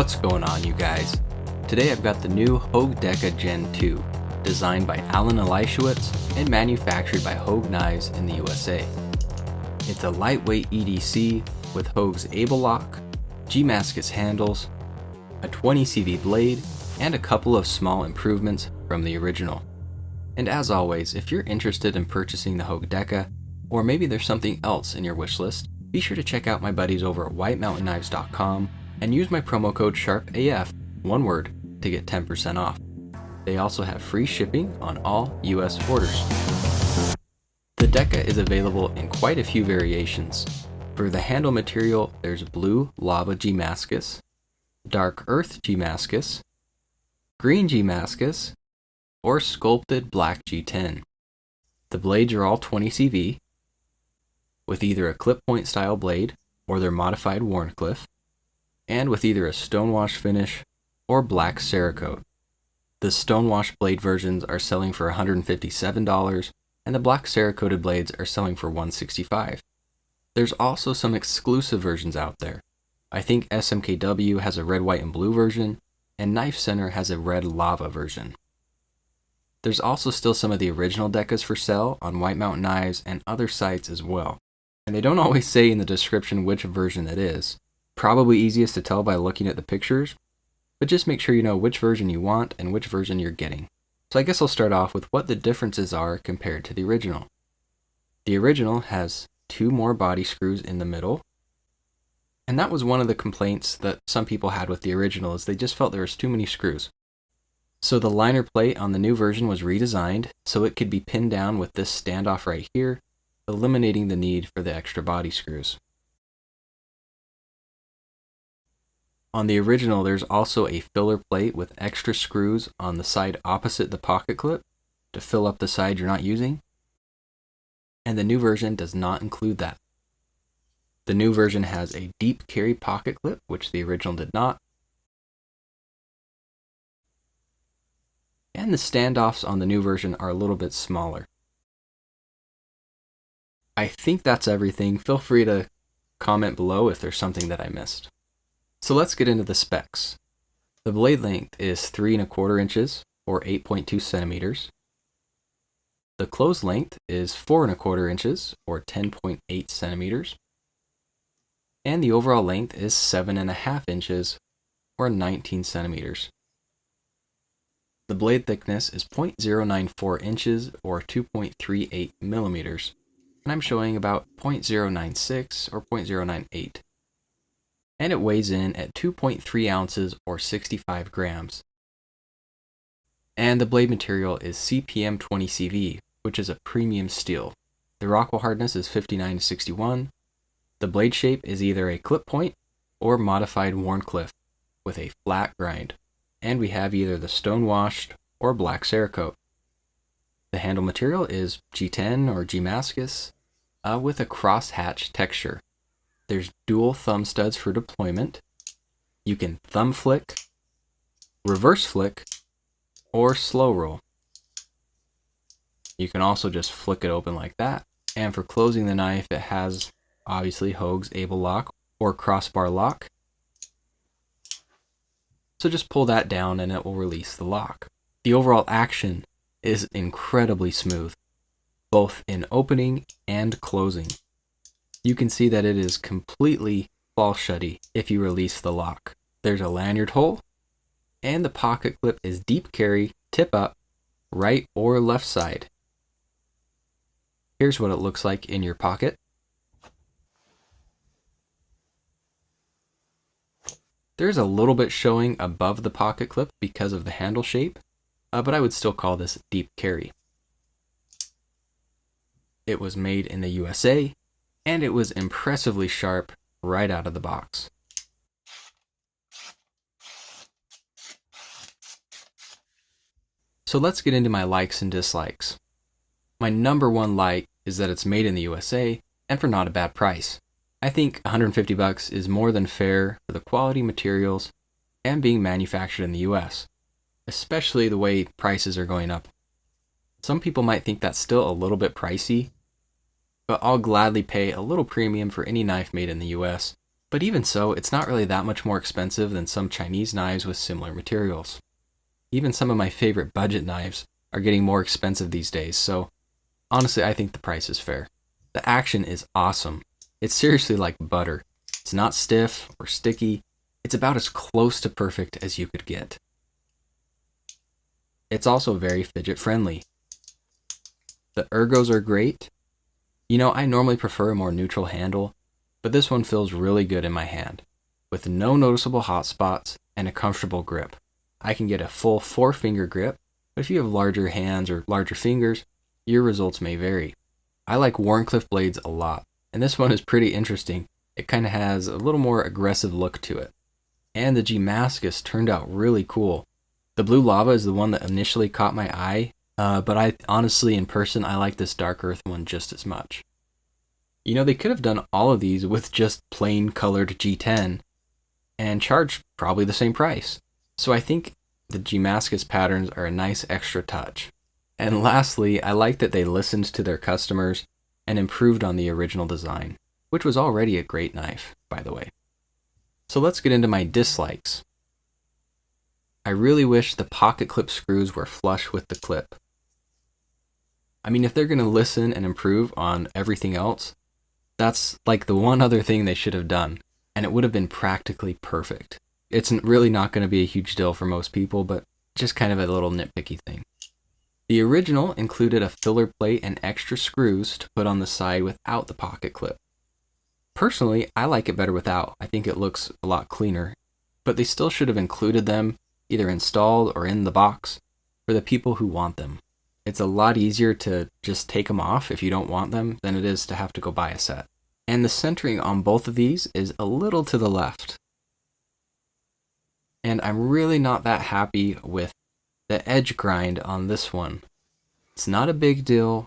What's going on, you guys? Today I've got the new Hogue Deka Gen 2, designed by Alan Elishewitz and manufactured by Hogue Knives in the USA. It's a lightweight EDC with Hogue's Able Lock, g-mascus handles, a 20 CV blade, and a couple of small improvements from the original. And as always, if you're interested in purchasing the Hogue Deka, or maybe there's something else in your wish list, be sure to check out my buddies over at whitemountainKnives.com and use my promo code SHARPAF, one word, to get 10% off. They also have free shipping on all US orders. The Deka is available in quite a few variations. For the handle material, there's blue lava g-mascus, dark earth g-mascus, green g-mascus, or sculpted black G10. The blades are all 20 CV, with either a clip point style blade or their modified Wharncliffe, and with either a stonewash finish or black Cerakote. The stonewash blade versions are selling for $157, and the black Cerakoted blades are selling for $165. There's also some exclusive versions out there. I think SMKW has a red, white, and blue version, and Knife Center has a red lava version. There's also still some of the original Dekas for sale on White Mountain Knives and other sites as well. And they don't always say in the description which version it is. Probably easiest to tell by looking at the pictures, but just make sure you know which version you want and which version you're getting. So I guess I'll start off with what the differences are compared to the original. The original has 2 more body screws in the middle, and that was one of the complaints that some people had with the original, is they just felt there was too many screws. So the liner plate on the new version was redesigned so it could be pinned down with this standoff right here, eliminating the need for the extra body screws. On the original, there's also a filler plate with extra screws on the side opposite the pocket clip to fill up the side you're not using, and the new version does not include that. The new version has a deep carry pocket clip, which the original did not, and the standoffs on the new version are a little bit smaller. I think that's everything. Feel free to comment below if there's something that I missed. So let's get into the specs. The blade length is 3 1/4 inches or 8.2 centimeters. The close length is 4 1/4 inches or 10.8 centimeters. And the overall length is 7 1/2 inches or 19 centimeters. The blade thickness is 0.094 inches or 2.38 millimeters. And I'm showing about 0.096 or 0.098. And it weighs in at 2.3 ounces or 65 grams. And the blade material is CPM 20 CV, which is a premium steel. The Rockwell hardness is 59 to 61. The blade shape is either a clip point or modified Wharncliffe with a flat grind. And we have either the stone washed or black Cerakote. The handle material is G10 or g-mascus with a cross-hatch texture. There's dual thumb studs for deployment. You can thumb flick, reverse flick, or slow roll. You can also just flick it open like that. And for closing the knife, it has obviously Hogue's Able Lock or crossbar lock. So just pull that down and it will release the lock. The overall action is incredibly smooth, both in opening and closing. You can see that it is completely fall shutty if you release the lock. There's a lanyard hole, and the pocket clip is deep carry, tip up, right or left side. Here's what it looks like in your pocket. There's a little bit showing above the pocket clip because of the handle shape, but I would still call this deep carry. It was made in the USA, and it was impressively sharp right out of the box. So let's get into my likes and dislikes. My number one like is that it's made in the USA and for not a bad price. I think $150 is more than fair for the quality materials and being manufactured in the US, especially the way prices are going up. Some people might think that's still a little bit pricey, but I'll gladly pay a little premium for any knife made in the US But even so, it's not really that much more expensive than some Chinese knives with similar materials. Even some of my favorite budget knives are getting more expensive these days, so honestly, I think the price is fair. The action is awesome. It's seriously like butter. It's not stiff or sticky. It's about as close to perfect as you could get. It's also very fidget friendly. The ergos are great. You know, I normally prefer a more neutral handle, but this one feels really good in my hand, with no noticeable hot spots and a comfortable grip. I can get a full 4-finger grip, but if you have larger hands or larger fingers, your results may vary. I like Wharncliffe blades a lot, and this one is pretty interesting. It kind of has a little more aggressive look to it. And the g-mascus turned out really cool. The blue lava is the one that initially caught my eye, but I honestly, in person, I like this dark earth one just as much. You know, they could have done all of these with just plain colored G10 and charged probably the same price. So I think the g-mascus patterns are a nice extra touch. And lastly, I like that they listened to their customers and improved on the original design, which was already a great knife, by the way. So let's get into my dislikes. I really wish the pocket clip screws were flush with the clip. I mean, if they're going to listen and improve on everything else, that's like the one other thing they should have done, and it would have been practically perfect. It's really not going to be a huge deal for most people, but just kind of a little nitpicky thing. The original included a filler plate and extra screws to put on the side without the pocket clip. Personally, I like it better without. I think it looks a lot cleaner, but they still should have included them, either installed or in the box, for the people who want them. It's a lot easier to just take them off if you don't want them than it is to have to go buy a set. And the centering on both of these is a little to the left. And I'm really not that happy with the edge grind on this one. It's not a big deal,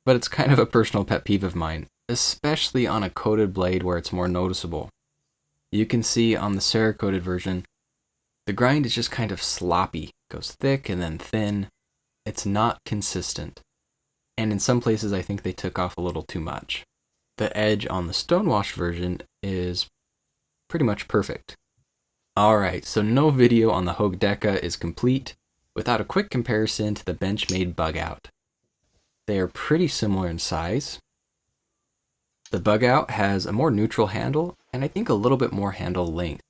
but it's kind of a personal pet peeve of mine, especially on a coated blade where it's more noticeable. You can see on the Cerakoted version, the grind is just kind of sloppy. It goes thick and then thin. It's not consistent. And in some places, I think they took off a little too much. The edge on the Stonewash version is pretty much perfect. Alright, so no video on the Hogue Deka is complete without a quick comparison to the Benchmade Bugout. They are pretty similar in size. The Bugout has a more neutral handle, and I think a little bit more handle length.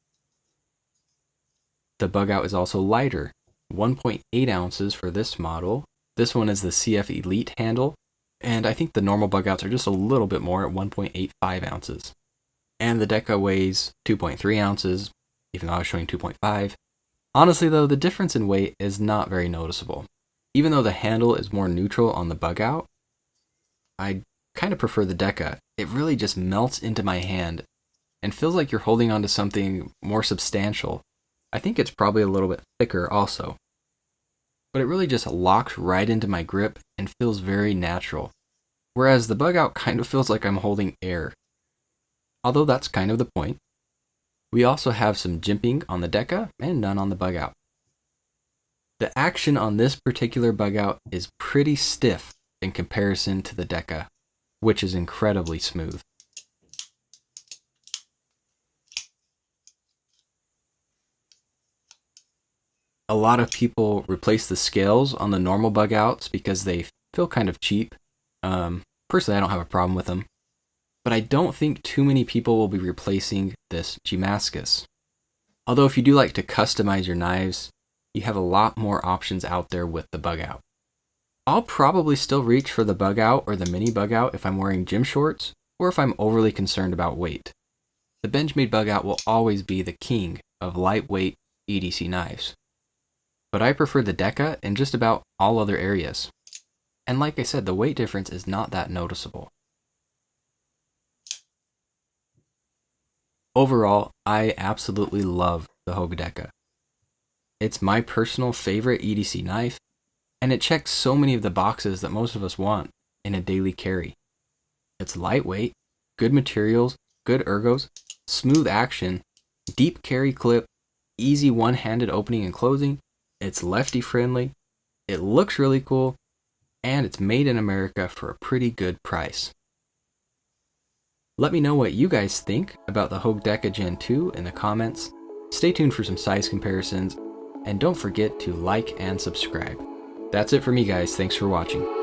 The Bugout is also lighter, 1.8 ounces for this model. This one is the CF Elite handle, and I think the normal Bugouts are just a little bit more at 1.85 ounces. And the Deka weighs 2.3 ounces, even though I was showing 2.5. Honestly though, the difference in weight is not very noticeable. Even though the handle is more neutral on the Bugout, I kind of prefer the Deka. It really just melts into my hand and feels like you're holding onto something more substantial. I think it's probably a little bit thicker also. But it really just locks right into my grip and feels very natural. Whereas the Bugout kind of feels like I'm holding air. Although that's kind of the point. We also have some jimping on the Deka and none on the Bugout. The action on this particular Bugout is pretty stiff in comparison to the Deka, which is incredibly smooth. A lot of people replace the scales on the normal Bugouts because they feel kind of cheap. Personally, I don't have a problem with them. But I don't think too many people will be replacing this g-mascus. Although if you do like to customize your knives, you have a lot more options out there with the Bugout. I'll probably still reach for the Bugout or the mini Bugout if I'm wearing gym shorts or if I'm overly concerned about weight. The Benchmade Bugout will always be the king of lightweight EDC knives. But I prefer the Deka in just about all other areas. And like I said, the weight difference is not that noticeable. Overall, I absolutely love the Hogue Deka. It's my personal favorite EDC knife, and it checks so many of the boxes that most of us want in a daily carry. It's lightweight, good materials, good ergos, smooth action, deep carry clip, easy one-handed opening and closing, it's lefty friendly, it looks really cool, and it's made in America for a pretty good price. Let me know what you guys think about the Hogue Deka Gen 2 in the comments. Stay tuned for some size comparisons, and don't forget to like and subscribe. That's it for me, guys. Thanks for watching.